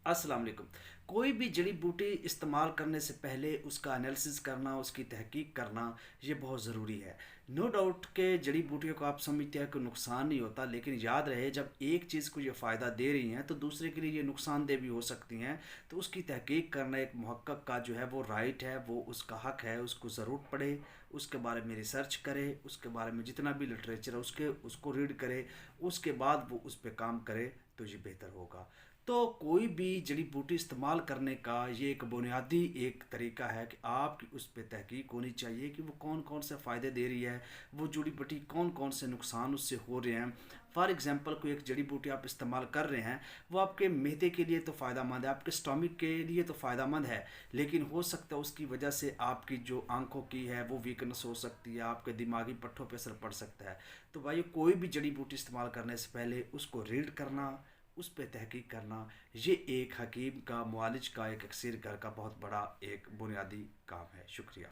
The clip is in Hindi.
अस्सलाम वालेकुम। कोई भी जड़ी बूटी इस्तेमाल करने से पहले उसका एनालिसिस करना, उसकी तहकीक करना, ये बहुत ज़रूरी है। नो डाउट कि जड़ी बूटियों को आप समझते हैं कि नुकसान नहीं होता, लेकिन याद रहे जब एक चीज़ को ये फ़ायदा दे रही हैं तो दूसरे के लिए ये नुकसानदेह भी हो सकती हैं। तो उसकी तहकीक करना एक मुहक्कक का जो है वो राइट है, वो उसका हक है। उसको ज़रूर पढ़े, उसके बारे में रिसर्च करे, उसके बारे में जितना भी लिटरेचर है उसको रीड करे, उसके बाद वो उस पर काम करे तो ये बेहतर होगा। तो कोई भी जड़ी बूटी इस्तेमाल करने का ये एक बुनियादी एक तरीका है कि आपकी उस पर तहकीक होनी चाहिए कि वो कौन कौन से फ़ायदे दे रही है, वो जड़ी बूटी कौन कौन से नुकसान उससे हो रहे हैं। फॉर एग्ज़ाम्पल कोई एक जड़ी बूटी आप इस्तेमाल कर रहे हैं, वो आपके मैदे के लिए तो फ़ायदा मंद है, आपके स्टमक के लिए तो फ़ायदा मंद है, लेकिन हो सकता है उसकी वजह से आपकी जो आंखों की है वो वीकनेस हो सकती है, आपके दिमागी पट्टों पर असर पड़ सकता है। तो भाई कोई भी जड़ी बूटी इस्तेमाल करने से पहले उसको रीड करना, उस पे तहकीक करना, ये एक हकीम का, मुआलिज का, एक अक्सर घर का बहुत बड़ा एक बुनियादी काम है। शुक्रिया।